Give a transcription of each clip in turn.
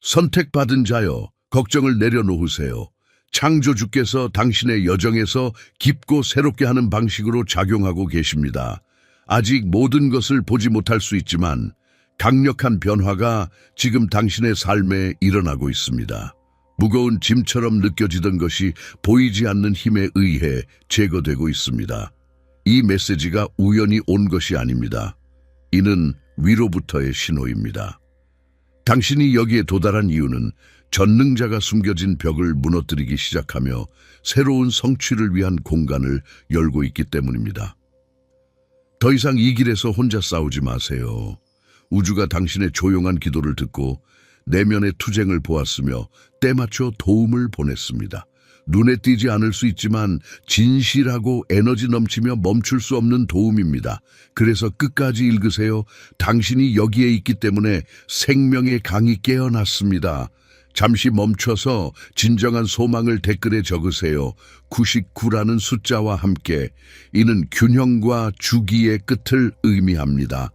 선택받은 자여, 걱정을 내려놓으세요. 창조주께서 당신의 여정에서 깊고 새롭게 하는 방식으로 작용하고 계십니다. 아직 모든 것을 보지 못할 수 있지만 강력한 변화가 지금 당신의 삶에 일어나고 있습니다. 무거운 짐처럼 느껴지던 것이 보이지 않는 힘에 의해 제거되고 있습니다. 이 메시지가 우연히 온 것이 아닙니다. 이는 위로부터의 신호입니다. 당신이 여기에 도달한 이유는 전능자가 숨겨진 벽을 무너뜨리기 시작하며 새로운 성취를 위한 공간을 열고 있기 때문입니다. 더 이상 이 길에서 혼자 싸우지 마세요. 우주가 당신의 조용한 기도를 듣고 내면의 투쟁을 보았으며 때맞춰 도움을 보냈습니다. 눈에 띄지 않을 수 있지만 진실하고 에너지 넘치며 멈출 수 없는 도움입니다. 그래서 끝까지 읽으세요. 당신이 여기에 있기 때문에 생명의 강이 깨어났습니다. 잠시 멈춰서 진정한 소망을 댓글에 적으세요. 99라는 숫자와 함께. 이는 균형과 주기의 끝을 의미합니다.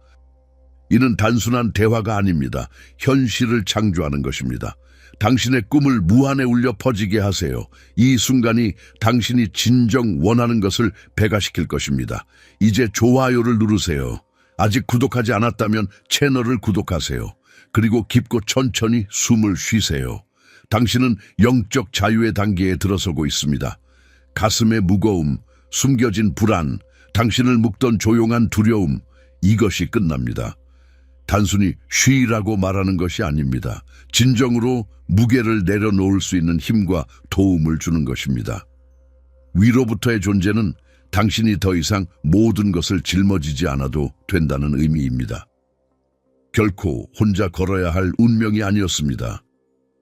이는 단순한 대화가 아닙니다. 현실을 창조하는 것입니다. 당신의 꿈을 무한에 울려 퍼지게 하세요. 이 순간이 당신이 진정 원하는 것을 배가시킬 것입니다. 이제 좋아요를 누르세요. 아직 구독하지 않았다면 채널을 구독하세요. 그리고 깊고 천천히 숨을 쉬세요. 당신은 영적 자유의 단계에 들어서고 있습니다. 가슴의 무거움, 숨겨진 불안, 당신을 묶던 조용한 두려움, 이것이 끝납니다. 단순히 쉬라고 말하는 것이 아닙니다. 진정으로 무게를 내려놓을 수 있는 힘과 도움을 주는 것입니다. 위로부터의 존재는 당신이 더 이상 모든 것을 짊어지지 않아도 된다는 의미입니다. 결코 혼자 걸어야 할 운명이 아니었습니다.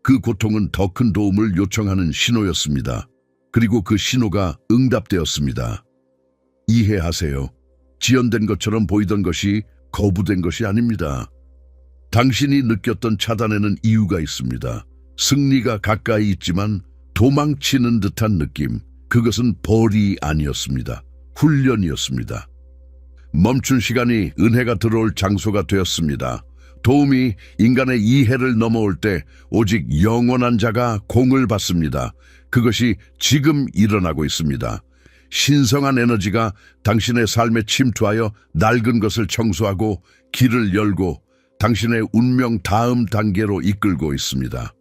그 고통은 더 큰 도움을 요청하는 신호였습니다. 그리고 그 신호가 응답되었습니다. 이해하세요. 지연된 것처럼 보이던 것이 거부된 것이 아닙니다. 당신이 느꼈던 차단에는 이유가 있습니다. 승리가 가까이 있지만 도망치는 듯한 느낌. 그것은 벌이 아니었습니다. 훈련이었습니다. 멈춘 시간이 은혜가 들어올 장소가 되었습니다. 도움이 인간의 이해를 넘어올 때 오직 영원한 자가 공을 받습니다. 그것이 지금 일어나고 있습니다. 신성한 에너지가 당신의 삶에 침투하여 낡은 것을 청소하고 길을 열고 당신의 운명 다음 단계로 이끌고 있습니다.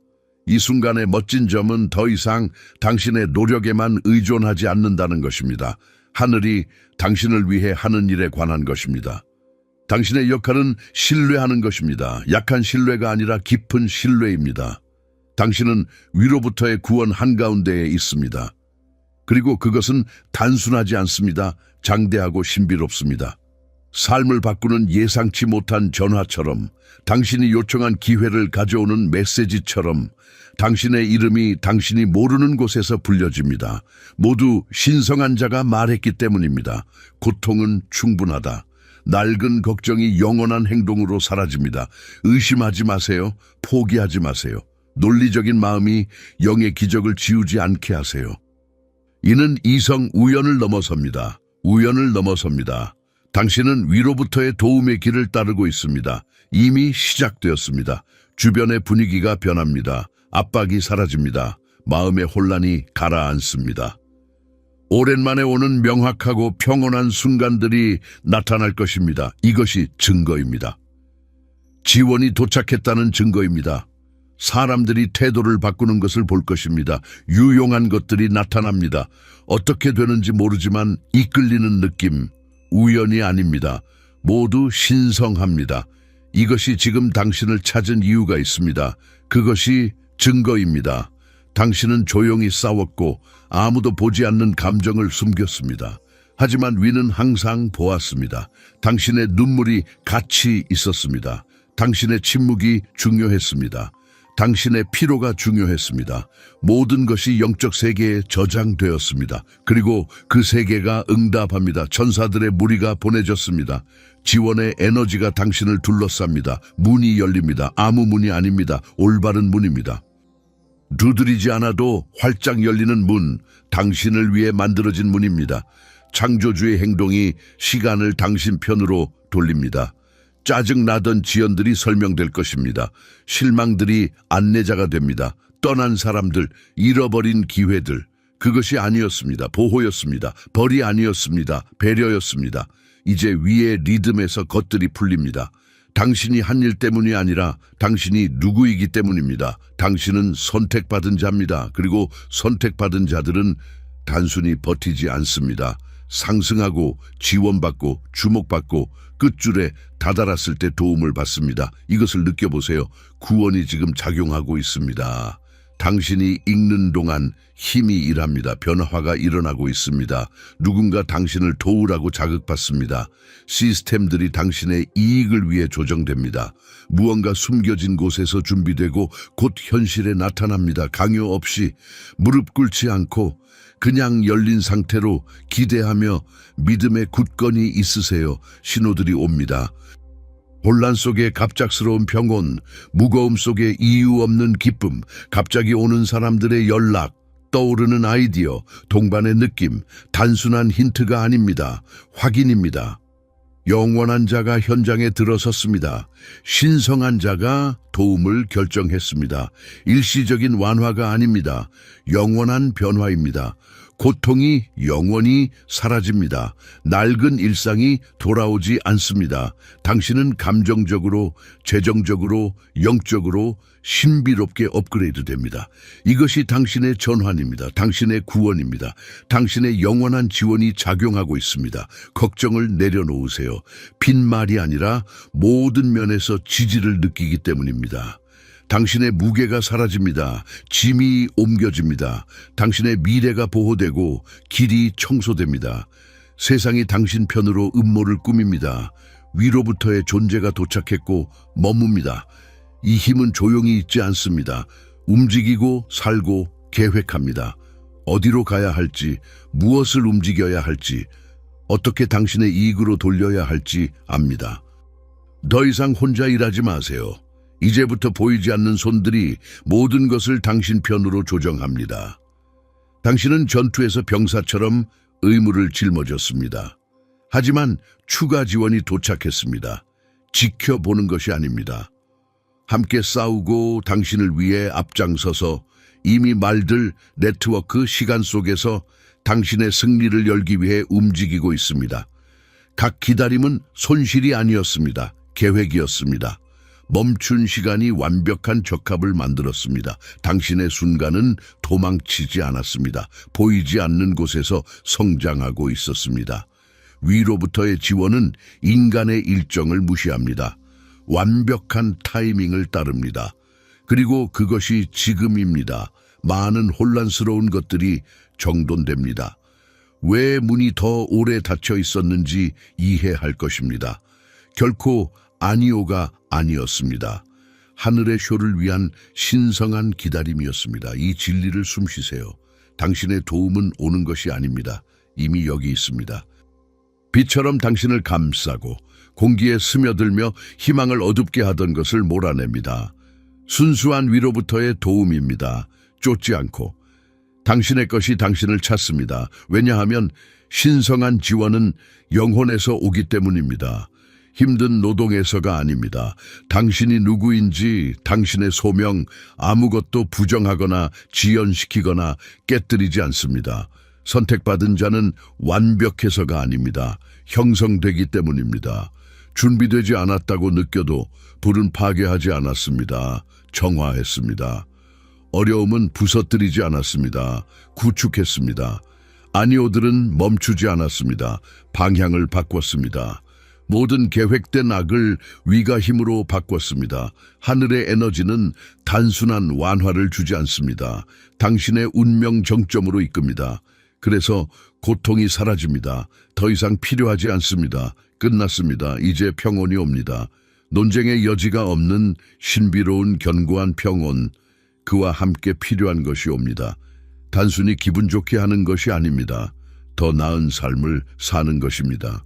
이 순간의 멋진 점은 더 이상 당신의 노력에만 의존하지 않는다는 것입니다. 하늘이 당신을 위해 하는 일에 관한 것입니다. 당신의 역할은 신뢰하는 것입니다. 약한 신뢰가 아니라 깊은 신뢰입니다. 당신은 위로부터의 구원 한가운데에 있습니다. 그리고 그것은 단순하지 않습니다. 장대하고 신비롭습니다. 삶을 바꾸는 예상치 못한 전화처럼, 당신이 요청한 기회를 가져오는 메시지처럼 당신의 이름이 당신이 모르는 곳에서 불려집니다. 모두 신성한 자가 말했기 때문입니다. 고통은 충분하다. 낡은 걱정이 영원한 행동으로 사라집니다. 의심하지 마세요. 포기하지 마세요. 논리적인 마음이 영의 기적을 지우지 않게 하세요. 이는 이성 우연을 넘어섭니다. 우연을 넘어섭니다. 당신은 위로부터의 도움의 길을 따르고 있습니다. 이미 시작되었습니다. 주변의 분위기가 변합니다. 압박이 사라집니다. 마음의 혼란이 가라앉습니다. 오랜만에 오는 명확하고 평온한 순간들이 나타날 것입니다. 이것이 증거입니다. 지원이 도착했다는 증거입니다. 사람들이 태도를 바꾸는 것을 볼 것입니다. 유용한 것들이 나타납니다. 어떻게 되는지 모르지만 이끌리는 느낌, 우연이 아닙니다. 모두 신성합니다. 이것이 지금 당신을 찾은 이유가 있습니다. 그것이 증거입니다. 당신은 조용히 싸웠고 아무도 보지 않는 감정을 숨겼습니다. 하지만 위는 항상 보았습니다. 당신의 눈물이 가치 있었습니다. 당신의 침묵이 중요했습니다. 당신의 피로가 중요했습니다. 모든 것이 영적 세계에 저장되었습니다. 그리고 그 세계가 응답합니다. 천사들의 무리가 보내졌습니다. 지원의 에너지가 당신을 둘러쌉니다. 문이 열립니다. 아무 문이 아닙니다. 올바른 문입니다. 두드리지 않아도 활짝 열리는 문, 당신을 위해 만들어진 문입니다. 창조주의 행동이 시간을 당신 편으로 돌립니다. 짜증나던 지연들이 설명될 것입니다. 실망들이 안내자가 됩니다. 떠난 사람들, 잃어버린 기회들. 그것이 아니었습니다. 보호였습니다. 벌이 아니었습니다. 배려였습니다. 이제 위의 리듬에서 것들이 풀립니다. 당신이 한 일 때문이 아니라 당신이 누구이기 때문입니다. 당신은 선택받은 자입니다. 그리고 선택받은 자들은 단순히 버티지 않습니다. 상승하고 지원받고 주목받고 끝줄에 다다랐을 때 도움을 받습니다. 이것을 느껴보세요. 구원이 지금 작용하고 있습니다. 당신이 읽는 동안 힘이 일합니다. 변화가 일어나고 있습니다. 누군가 당신을 도우라고 자극받습니다. 시스템들이 당신의 이익을 위해 조정됩니다. 무언가 숨겨진 곳에서 준비되고 곧 현실에 나타납니다. 강요 없이 무릎 꿇지 않고 그냥 열린 상태로 기대하며 믿음의 굳건히 있으세요. 신호들이 옵니다. 혼란 속의 갑작스러운 평온, 무거움 속의 이유 없는 기쁨, 갑자기 오는 사람들의 연락, 떠오르는 아이디어, 동반의 느낌, 단순한 힌트가 아닙니다. 확인입니다. 영원한 자가 현장에 들어섰습니다. 신성한 자가 도움을 결정했습니다. 일시적인 완화가 아닙니다. 영원한 변화입니다. 고통이 영원히 사라집니다. 낡은 일상이 돌아오지 않습니다. 당신은 감정적으로, 재정적으로, 영적으로 신비롭게 업그레이드 됩니다. 이것이 당신의 전환입니다. 당신의 구원입니다. 당신의 영원한 지원이 작용하고 있습니다. 걱정을 내려놓으세요. 빈말이 아니라 모든 면에서 지지를 느끼기 때문입니다. 당신의 무게가 사라집니다. 짐이 옮겨집니다. 당신의 미래가 보호되고 길이 청소됩니다. 세상이 당신 편으로 음모를 꾸밉니다. 위로부터의 존재가 도착했고 머뭅니다. 이 힘은 조용히 있지 않습니다. 움직이고 살고 계획합니다. 어디로 가야 할지, 무엇을 움직여야 할지, 어떻게 당신의 이익으로 돌려야 할지 압니다. 더 이상 혼자 일하지 마세요. 이제부터 보이지 않는 손들이 모든 것을 당신 편으로 조정합니다. 당신은 전투에서 병사처럼 의무를 짊어졌습니다. 하지만 추가 지원이 도착했습니다. 지켜보는 것이 아닙니다. 함께 싸우고 당신을 위해 앞장서서 이미 말들 네트워크 시간 속에서 당신의 승리를 열기 위해 움직이고 있습니다. 각 기다림은 손실이 아니었습니다. 계획이었습니다. 멈춘 시간이 완벽한 적합을 만들었습니다. 당신의 순간은 도망치지 않았습니다. 보이지 않는 곳에서 성장하고 있었습니다. 위로부터의 지원은 인간의 일정을 무시합니다. 완벽한 타이밍을 따릅니다. 그리고 그것이 지금입니다. 많은 혼란스러운 것들이 정돈됩니다. 왜 문이 더 오래 닫혀 있었는지 이해할 것입니다. 결코 아니오가 아니었습니다. 하늘의 쇼를 위한 신성한 기다림이었습니다. 이 진리를 숨쉬세요. 당신의 도움은 오는 것이 아닙니다. 이미 여기 있습니다. 빛처럼 당신을 감싸고 공기에 스며들며 희망을 어둡게 하던 것을 몰아냅니다. 순수한 위로부터의 도움입니다. 쫓지 않고. 당신의 것이 당신을 찾습니다. 왜냐하면 신성한 지원은 영혼에서 오기 때문입니다. 힘든 노동에서가 아닙니다. 당신이 누구인지 당신의 소명 아무것도 부정하거나 지연시키거나 깨뜨리지 않습니다. 선택받은 자는 완벽해서가 아닙니다. 형성되기 때문입니다. 준비되지 않았다고 느껴도 불은 파괴하지 않았습니다. 정화했습니다. 어려움은 부서뜨리지 않았습니다. 구축했습니다. 아니오들은 멈추지 않았습니다. 방향을 바꿨습니다. 모든 계획된 악을 위가 힘으로 바꿨습니다. 하늘의 에너지는 단순한 완화를 주지 않습니다. 당신의 운명 정점으로 이끕니다. 그래서 고통이 사라집니다. 더 이상 필요하지 않습니다. 끝났습니다. 이제 평온이 옵니다. 논쟁의 여지가 없는 신비로운 견고한 평온, 그와 함께 필요한 것이 옵니다. 단순히 기분 좋게 하는 것이 아닙니다. 더 나은 삶을 사는 것입니다.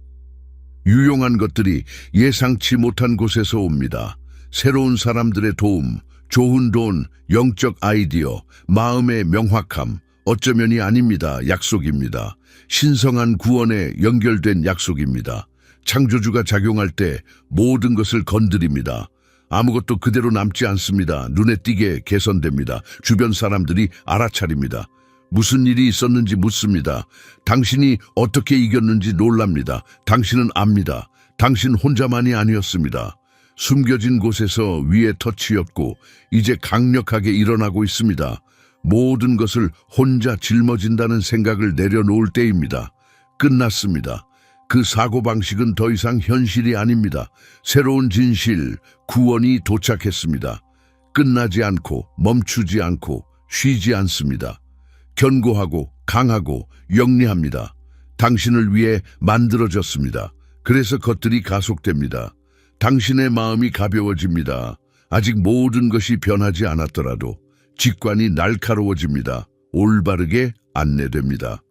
유용한 것들이 예상치 못한 곳에서 옵니다. 새로운 사람들의 도움, 좋은 돈, 영적 아이디어, 마음의 명확함, 어쩌면이 아닙니다. 약속입니다. 신성한 구원에 연결된 약속입니다. 창조주가 작용할 때 모든 것을 건드립니다. 아무것도 그대로 남지 않습니다. 눈에 띄게 개선됩니다. 주변 사람들이 알아차립니다. 무슨 일이 있었는지 묻습니다. 당신이 어떻게 이겼는지 놀랍니다. 당신은 압니다. 당신 혼자만이 아니었습니다. 숨겨진 곳에서 위에 터치였고 이제 강력하게 일어나고 있습니다. 모든 것을 혼자 짊어진다는 생각을 내려놓을 때입니다. 끝났습니다. 그 사고방식은 더 이상 현실이 아닙니다. 새로운 진실, 구원이 도착했습니다. 끝나지 않고 멈추지 않고 쉬지 않습니다. 견고하고 강하고 영리합니다. 당신을 위해 만들어졌습니다. 그래서 것들이 가속됩니다. 당신의 마음이 가벼워집니다. 아직 모든 것이 변하지 않았더라도 직관이 날카로워집니다. 올바르게 안내됩니다.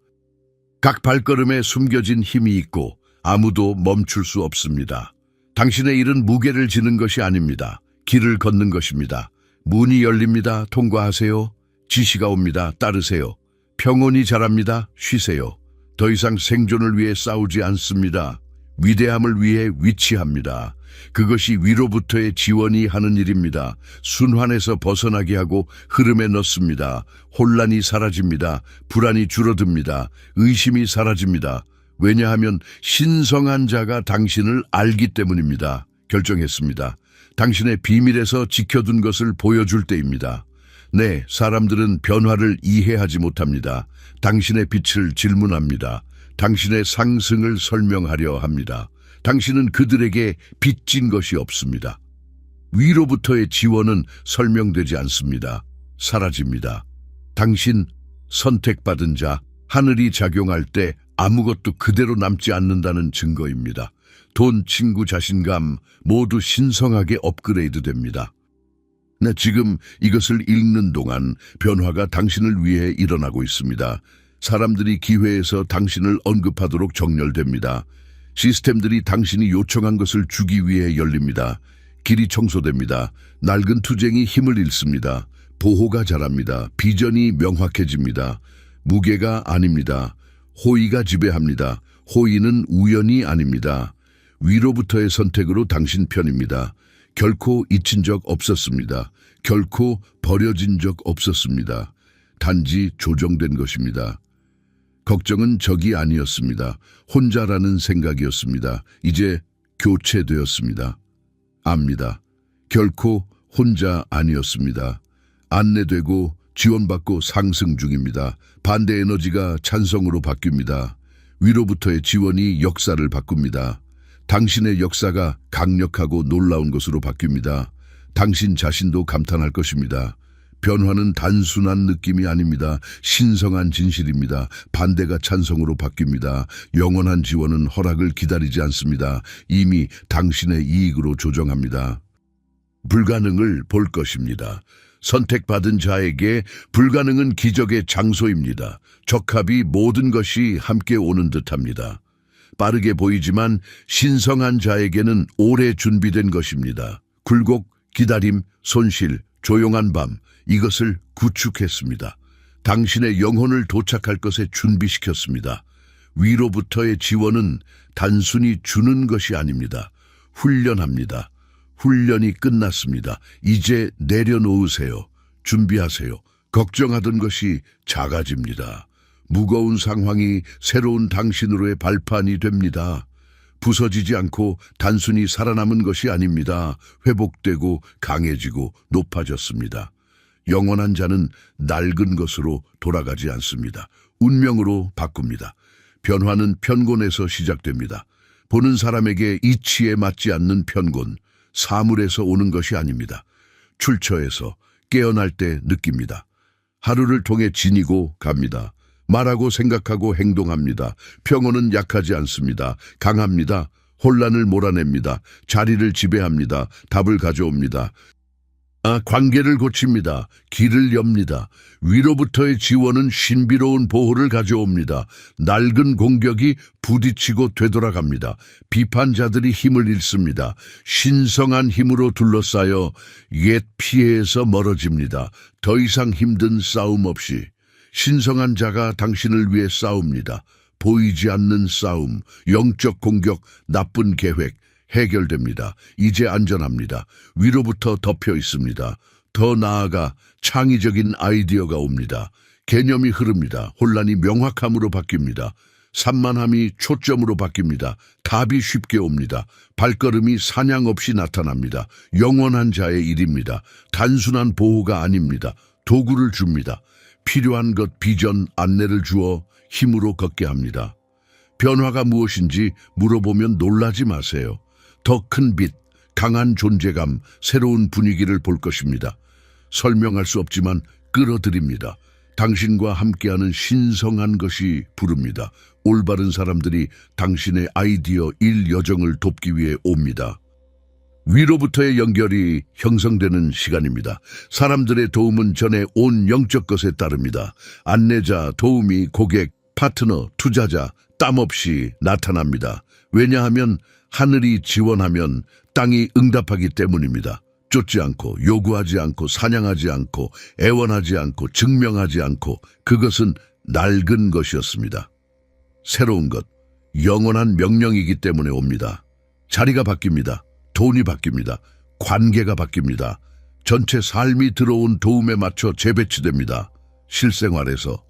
각 발걸음에 숨겨진 힘이 있고 아무도 멈출 수 없습니다. 당신의 일은 무게를 지는 것이 아닙니다. 길을 걷는 것입니다. 문이 열립니다. 통과하세요. 지시가 옵니다. 따르세요. 평온이 자랍니다. 쉬세요. 더 이상 생존을 위해 싸우지 않습니다. 위대함을 위해 위치합니다. 그것이 위로부터의 지원이 하는 일입니다. 순환에서 벗어나게 하고 흐름에 넣습니다. 혼란이 사라집니다. 불안이 줄어듭니다. 의심이 사라집니다. 왜냐하면 신성한 자가 당신을 알기 때문입니다. 결정했습니다. 당신의 비밀에서 지켜둔 것을 보여줄 때입니다. 네, 사람들은 변화를 이해하지 못합니다. 당신의 빛을 질문합니다. 당신의 상승을 설명하려 합니다. 당신은 그들에게 빚진 것이 없습니다. 위로부터의 지원은 설명되지 않습니다. 사라집니다. 당신 선택받은 자, 하늘이 작용할 때 아무것도 그대로 남지 않는다는 증거입니다. 돈, 친구, 자신감 모두 신성하게 업그레이드 됩니다. 네, 지금 이것을 읽는 동안 변화가 당신을 위해 일어나고 있습니다. 사람들이 기회에서 당신을 언급하도록 정렬됩니다. 시스템들이 당신이 요청한 것을 주기 위해 열립니다. 길이 청소됩니다. 낡은 투쟁이 힘을 잃습니다. 보호가 자랍니다. 비전이 명확해집니다. 무게가 아닙니다. 호의가 지배합니다. 호의는 우연이 아닙니다. 위로부터의 선택으로 당신 편입니다. 결코 잊힌 적 없었습니다. 결코 버려진 적 없었습니다. 단지 조정된 것입니다. 걱정은 적이 아니었습니다. 혼자라는 생각이었습니다. 이제 교체되었습니다. 압니다. 결코 혼자 아니었습니다. 안내되고 지원받고 상승 중입니다. 반대 에너지가 찬성으로 바뀝니다. 위로부터의 지원이 역사를 바꿉니다. 당신의 역사가 강력하고 놀라운 것으로 바뀝니다. 당신 자신도 감탄할 것입니다. 변화는 단순한 느낌이 아닙니다. 신성한 진실입니다. 반대가 찬성으로 바뀝니다. 영원한 지원은 허락을 기다리지 않습니다. 이미 당신의 이익으로 조정합니다. 불가능을 볼 것입니다. 선택받은 자에게 불가능은 기적의 장소입니다. 적합이 모든 것이 함께 오는 듯합니다. 빠르게 보이지만 신성한 자에게는 오래 준비된 것입니다. 굴곡, 기다림, 손실, 조용한 밤, 이것을 구축했습니다. 당신의 영혼을 도착할 것에 준비시켰습니다. 위로부터의 지원은 단순히 주는 것이 아닙니다. 훈련합니다. 훈련이 끝났습니다. 이제 내려놓으세요. 준비하세요. 걱정하던 것이 작아집니다. 무거운 상황이 새로운 당신으로의 발판이 됩니다. 부서지지 않고 단순히 살아남은 것이 아닙니다. 회복되고 강해지고 높아졌습니다. 영원한 자는 낡은 것으로 돌아가지 않습니다. 운명으로 바꿉니다. 변화는 편곤에서 시작됩니다. 보는 사람에게 이치에 맞지 않는 편곤, 사물에서 오는 것이 아닙니다. 출처에서 깨어날 때 느낍니다. 하루를 통해 지니고 갑니다. 말하고 생각하고 행동합니다. 평온은 약하지 않습니다. 강합니다. 혼란을 몰아냅니다. 자리를 지배합니다. 답을 가져옵니다. 관계를 고칩니다. 길을 엽니다. 위로부터의 지원은 신비로운 보호를 가져옵니다. 낡은 공격이 부딪히고 되돌아갑니다. 비판자들이 힘을 잃습니다. 신성한 힘으로 둘러싸여 옛 피해에서 멀어집니다. 더 이상 힘든 싸움 없이 신성한 자가 당신을 위해 싸웁니다. 보이지 않는 싸움, 영적 공격, 나쁜 계획 해결됩니다. 이제 안전합니다. 위로부터 덮여 있습니다. 더 나아가 창의적인 아이디어가 옵니다. 개념이 흐릅니다. 혼란이 명확함으로 바뀝니다. 산만함이 초점으로 바뀝니다. 답이 쉽게 옵니다. 발걸음이 사냥 없이 나타납니다. 영원한 자의 일입니다. 단순한 보호가 아닙니다. 도구를 줍니다. 필요한 것 비전 안내를 주어 힘으로 걷게 합니다. 변화가 무엇인지 물어보면 놀라지 마세요. 더 큰 빛, 강한 존재감, 새로운 분위기를 볼 것입니다. 설명할 수 없지만 끌어들입니다. 당신과 함께하는 신성한 것이 부릅니다. 올바른 사람들이 당신의 아이디어, 일, 여정을 돕기 위해 옵니다. 위로부터의 연결이 형성되는 시간입니다. 사람들의 도움은 전에 온 영적 것에 따릅니다. 안내자, 도우미, 고객, 파트너, 투자자, 땀 없이 나타납니다. 왜냐하면 하늘이 지원하면 땅이 응답하기 때문입니다. 쫓지 않고, 요구하지 않고, 사냥하지 않고, 애원하지 않고, 증명하지 않고, 그것은 낡은 것이었습니다. 새로운 것, 영원한 명령이기 때문에 옵니다. 자리가 바뀝니다. 돈이 바뀝니다. 관계가 바뀝니다. 전체 삶이 들어온 도움에 맞춰 재배치됩니다. 실생활에서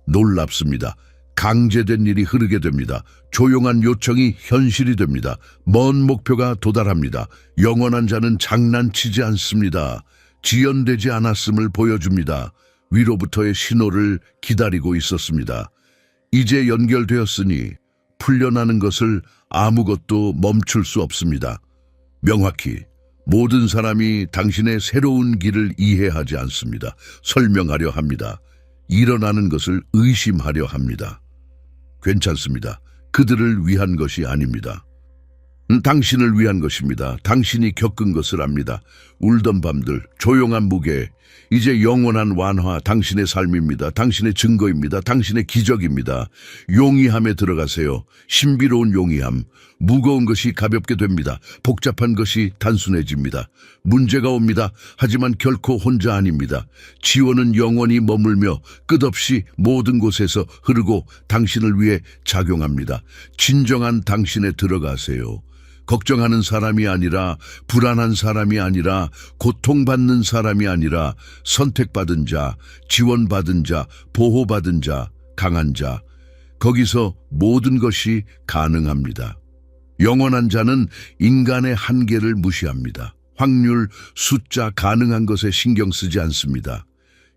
놀랍습니다. 강제된 일이 흐르게 됩니다. 조용한 요청이 현실이 됩니다. 먼 목표가 도달합니다. 영원한 자는 장난치지 않습니다. 지연되지 않았음을 보여줍니다. 위로부터의 신호를 기다리고 있었습니다. 이제 연결되었으니 풀려나는 것을 아무것도 멈출 수 없습니다. 명확히 모든 사람이 당신의 새로운 길을 이해하지 않습니다. 설명하려 합니다. 일어나는 것을 의심하려 합니다. 괜찮습니다. 그들을 위한 것이 아닙니다. 당신을 위한 것입니다. 당신이 겪은 것을 압니다. 울던 밤들, 조용한 무게, 이제 영원한 완화, 당신의 삶입니다. 당신의 증거입니다. 당신의 기적입니다. 용이함에 들어가세요. 신비로운 용이함. 무거운 것이 가볍게 됩니다. 복잡한 것이 단순해집니다. 문제가 옵니다. 하지만 결코 혼자 아닙니다. 지원은 영원히 머물며 끝없이 모든 곳에서 흐르고 당신을 위해 작용합니다. 진정한 당신에 들어가세요. 걱정하는 사람이 아니라, 불안한 사람이 아니라, 고통받는 사람이 아니라, 선택받은 자, 지원받은 자, 보호받은 자, 강한 자. 거기서 모든 것이 가능합니다. 영원한 자는 인간의 한계를 무시합니다. 확률, 숫자, 가능한 것에 신경 쓰지 않습니다.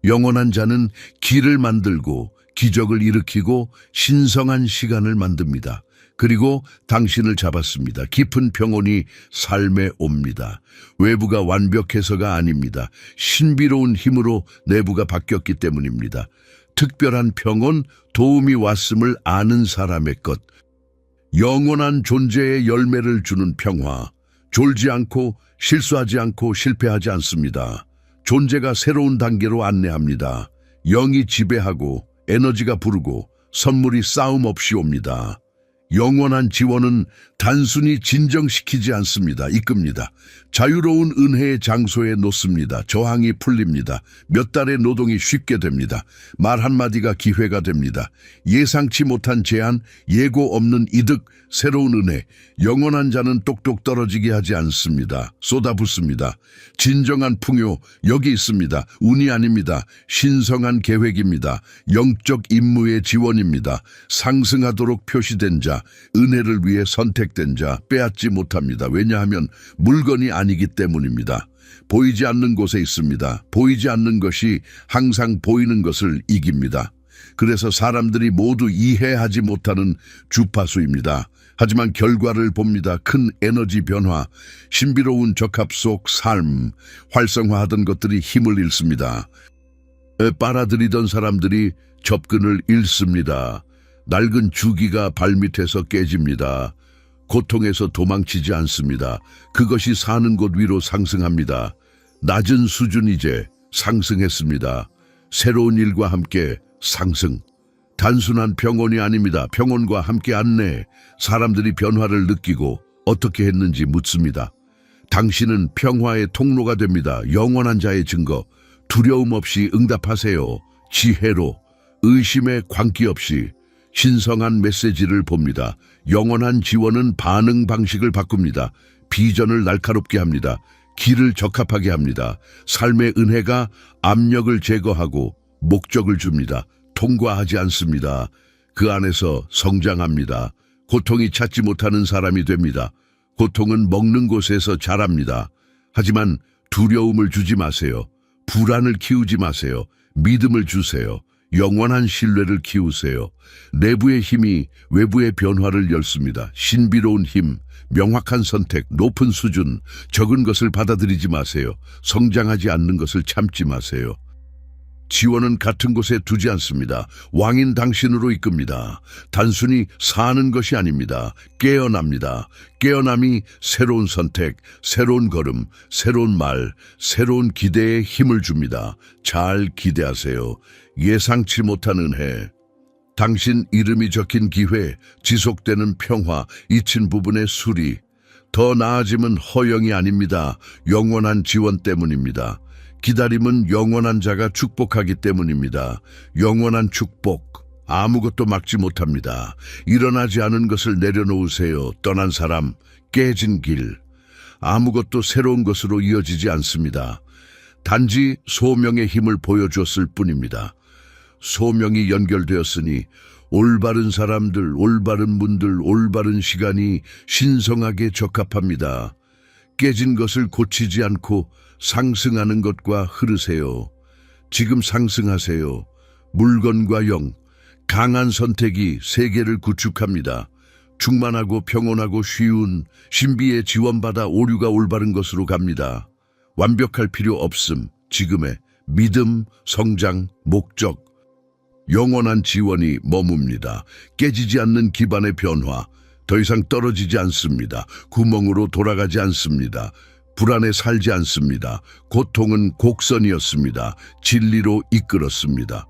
영원한 자는 길을 만들고, 기적을 일으키고, 신성한 시간을 만듭니다. 그리고 당신을 잡았습니다. 깊은 평온이 삶에 옵니다. 외부가 완벽해서가 아닙니다. 신비로운 힘으로 내부가 바뀌었기 때문입니다. 특별한 평온, 도움이 왔음을 아는 사람의 것. 영원한 존재의 열매를 주는 평화. 졸지 않고 실수하지 않고 실패하지 않습니다. 존재가 새로운 단계로 안내합니다. 영이 지배하고 에너지가 부르고 선물이 싸움 없이 옵니다. 영원한 지원은 단순히 진정시키지 않습니다. 이끕니다. 자유로운 은혜의 장소에 놓습니다. 저항이 풀립니다. 몇 달의 노동이 쉽게 됩니다. 말 한마디가 기회가 됩니다. 예상치 못한 제안, 예고 없는 이득, 새로운 은혜. 영원한 자는 똑똑 떨어지게 하지 않습니다. 쏟아붓습니다. 진정한 풍요, 여기 있습니다. 운이 아닙니다. 신성한 계획입니다. 영적 임무의 지원입니다. 상승하도록 표시된 자, 은혜를 위해 선택된 자, 빼앗지 못합니다. 왜냐하면 물건이 아니기 때문입니다. 보이지 않는 곳에 있습니다. 보이지 않는 것이 항상 보이는 것을 이깁니다. 그래서 사람들이 모두 이해하지 못하는 주파수입니다. 하지만 결과를 봅니다. 큰 에너지 변화, 신비로운 적합 속 삶, 활성화하던 것들이 힘을 잃습니다. 빨아들이던 사람들이 접근을 잃습니다. 낡은 주기가 발밑에서 깨집니다. 고통에서 도망치지 않습니다. 그것이 사는 곳 위로 상승합니다. 낮은 수준 이제 상승했습니다. 새로운 일과 함께 상승. 단순한 평온이 아닙니다. 평온과 함께 안내. 사람들이 변화를 느끼고 어떻게 했는지 묻습니다. 당신은 평화의 통로가 됩니다. 영원한 자의 증거. 두려움 없이 응답하세요. 지혜로, 의심에 광기 없이, 신성한 메시지를 봅니다. 영원한 지원은 반응 방식을 바꿉니다. 비전을 날카롭게 합니다. 길을 적합하게 합니다. 삶의 은혜가 압력을 제거하고 목적을 줍니다. 통과하지 않습니다. 그 안에서 성장합니다. 고통이 찾지 못하는 사람이 됩니다. 고통은 먹는 곳에서 자랍니다. 하지만 두려움을 주지 마세요. 불안을 키우지 마세요. 믿음을 주세요. 영원한 신뢰를 키우세요. 내부의 힘이 외부의 변화를 열습니다. 신비로운 힘, 명확한 선택, 높은 수준, 적은 것을 받아들이지 마세요. 성장하지 않는 것을 참지 마세요. 지원은 같은 곳에 두지 않습니다. 왕인 당신으로 이끕니다. 단순히 사는 것이 아닙니다. 깨어납니다. 깨어남이 새로운 선택, 새로운 걸음, 새로운 말, 새로운 기대에 힘을 줍니다. 잘 기대하세요. 예상치 못한 은혜. 당신 이름이 적힌 기회, 지속되는 평화, 잊힌 부분의 수리. 더 나아짐은 허영이 아닙니다. 영원한 지원 때문입니다. 기다림은 영원한 자가 축복하기 때문입니다. 영원한 축복, 아무것도 막지 못합니다. 일어나지 않은 것을 내려놓으세요. 떠난 사람, 깨진 길. 아무것도 새로운 것으로 이어지지 않습니다. 단지 소명의 힘을 보여주었을 뿐입니다. 소명이 연결되었으니 올바른 사람들, 올바른 분들, 올바른 시간이 신성하게 적합합니다. 깨진 것을 고치지 않고 상승하는 것과 흐르세요. 지금 상승하세요. 물건과 영, 강한 선택이 세계를 구축합니다. 충만하고 평온하고 쉬운 신비의 지원받아 오류가 올바른 것으로 갑니다. 완벽할 필요 없음. 지금의 믿음, 성장, 목적. 영원한 지원이 머뭅니다. 깨지지 않는 기반의 변화. 더 이상 떨어지지 않습니다. 구멍으로 돌아가지 않습니다. 불안에 살지 않습니다. 고통은 곡선이었습니다. 진리로 이끌었습니다.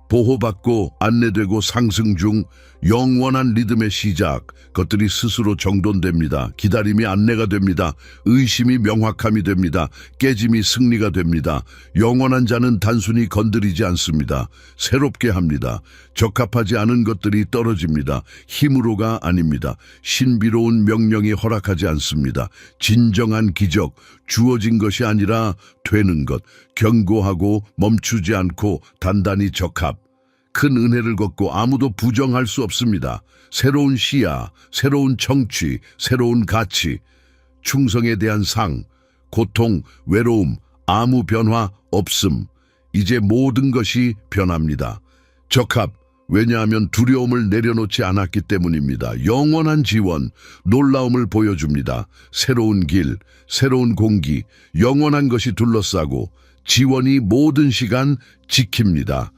보호받고 안내되고 상승 중 영원한 리듬의 시작. 것들이 스스로 정돈됩니다. 기다림이 안내가 됩니다. 의심이 명확함이 됩니다. 깨짐이 승리가 됩니다. 영원한 자는 단순히 건드리지 않습니다. 새롭게 합니다. 적합하지 않은 것들이 떨어집니다. 힘으로가 아닙니다. 신비로운 명령이 허락하지 않습니다. 진정한 기적, 주어진 것이 아니라 되는 것, 견고하고 멈추지 않고 단단히 적합. 큰 은혜를 걷고 아무도 부정할 수 없습니다. 새로운 시야, 새로운 정취, 새로운 가치, 충성에 대한 상, 고통, 외로움, 아무 변화 없음. 이제 모든 것이 변합니다. 적합, 왜냐하면 두려움을 내려놓지 않았기 때문입니다. 영원한 지원, 놀라움을 보여줍니다. 새로운 길, 새로운 공기, 영원한 것이 둘러싸고 지원이 모든 시간 지킵니다.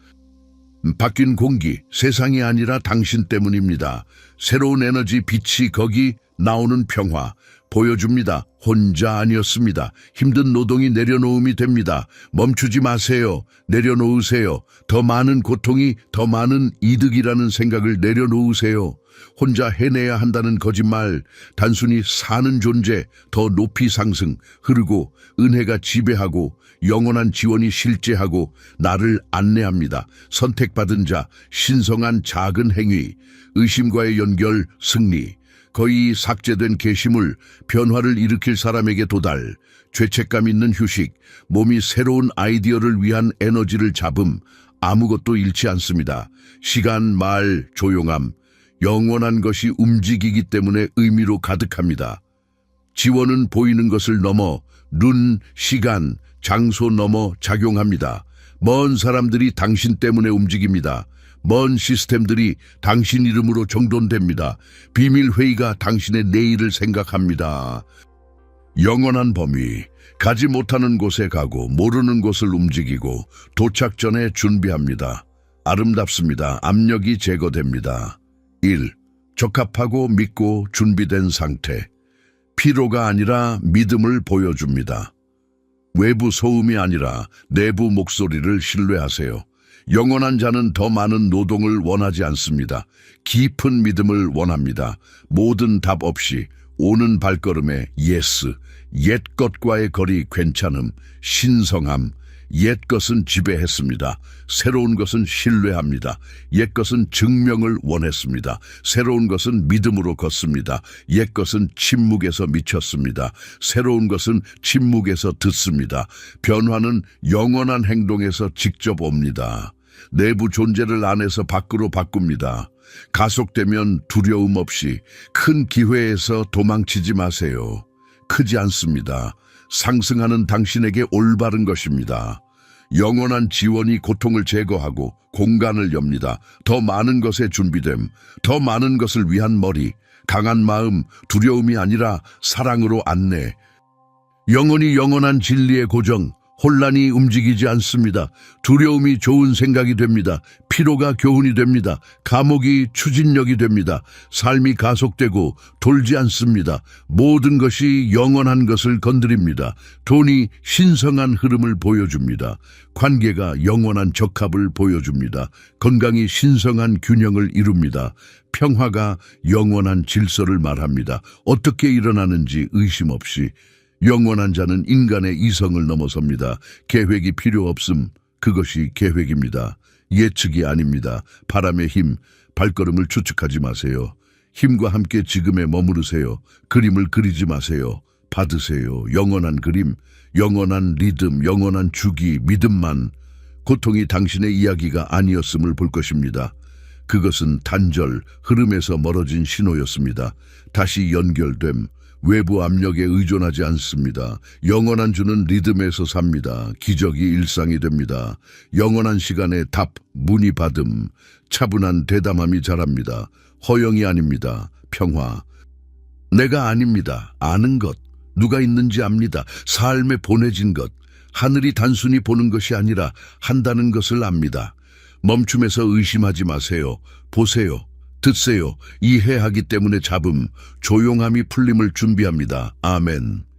바뀐 공기, 세상이 아니라 당신 때문입니다. 새로운 에너지, 빛이 거기 나오는 평화 보여줍니다. 혼자 아니었습니다. 힘든 노동이 내려놓음이 됩니다. 멈추지 마세요. 내려놓으세요. 더 많은 고통이 더 많은 이득이라는 생각을 내려놓으세요. 혼자 해내야 한다는 거짓말, 단순히 사는 존재, 더 높이 상승, 흐르고 은혜가 지배하고 영원한 지원이 실제하고 나를 안내합니다. 선택받은 자, 신성한 작은 행위, 의심과의 연결, 승리, 거의 삭제된 게시물, 변화를 일으킬 사람에게 도달, 죄책감 있는 휴식, 몸이 새로운 아이디어를 위한 에너지를 잡음, 아무것도 잃지 않습니다. 시간, 말, 조용함, 영원한 것이 움직이기 때문에 의미로 가득합니다. 지원은 보이는 것을 넘어 눈, 시간, 장소 넘어 작용합니다. 먼 사람들이 당신 때문에 움직입니다. 먼 시스템들이 당신 이름으로 정돈됩니다. 비밀 회의가 당신의 내일을 생각합니다. 영원한 범위, 가지 못하는 곳에 가고 모르는 곳을 움직이고 도착 전에 준비합니다. 아름답습니다. 압력이 제거됩니다. 1. 적합하고 믿고 준비된 상태. 피로가 아니라 믿음을 보여줍니다. 외부 소음이 아니라 내부 목소리를 신뢰하세요. 영원한 자는 더 많은 노동을 원하지 않습니다. 깊은 믿음을 원합니다. 모든 답 없이 오는 발걸음에 예스, 옛 것과의 거리 괜찮음, 신성함, 옛 것은 지배했습니다. 새로운 것은 신뢰합니다. 옛 것은 증명을 원했습니다. 새로운 것은 믿음으로 걷습니다. 옛 것은 침묵에서 미쳤습니다. 새로운 것은 침묵에서 듣습니다. 변화는 영원한 행동에서 직접 옵니다. 내부 존재를 안에서 밖으로 바꿉니다. 가속되면 두려움 없이 큰 기회에서 도망치지 마세요. 크지 않습니다. 상승하는 당신에게 올바른 것입니다. 영원한 지원이 고통을 제거하고 공간을 엽니다. 더 많은 것에 준비됨, 더 많은 것을 위한 머리, 강한 마음, 두려움이 아니라 사랑으로 안내. 영혼이 영원한 진리의 고정, 혼란이 움직이지 않습니다. 두려움이 좋은 생각이 됩니다. 피로가 교훈이 됩니다. 감옥이 추진력이 됩니다. 삶이 가속되고 돌지 않습니다. 모든 것이 영원한 것을 건드립니다. 돈이 신성한 흐름을 보여줍니다. 관계가 영원한 적합을 보여줍니다. 건강이 신성한 균형을 이룹니다. 평화가 영원한 질서를 말합니다. 어떻게 일어나는지 의심 없이 영원한 자는 인간의 이성을 넘어섭니다. 계획이 필요 없음, 그것이 계획입니다. 예측이 아닙니다. 바람의 힘, 발걸음을 추측하지 마세요. 힘과 함께 지금에 머무르세요. 그림을 그리지 마세요. 받으세요. 영원한 그림, 영원한 리듬, 영원한 주기, 믿음만. 고통이 당신의 이야기가 아니었음을 볼 것입니다. 그것은 단절, 흐름에서 멀어진 신호였습니다. 다시 연결됨, 외부 압력에 의존하지 않습니다. 영원한 주는 리듬에서 삽니다. 기적이 일상이 됩니다. 영원한 시간에 답, 문의 받음, 차분한 대담함이 자랍니다. 허영이 아닙니다. 평화. 내가 아닙니다. 아는 것. 누가 있는지 압니다. 삶에 보내진 것. 하늘이 단순히 보는 것이 아니라 한다는 것을 압니다. 멈춤에서 의심하지 마세요. 보세요. 듣세요. 이해하기 때문에 잡음, 조용함이 풀림을 준비합니다. 아멘.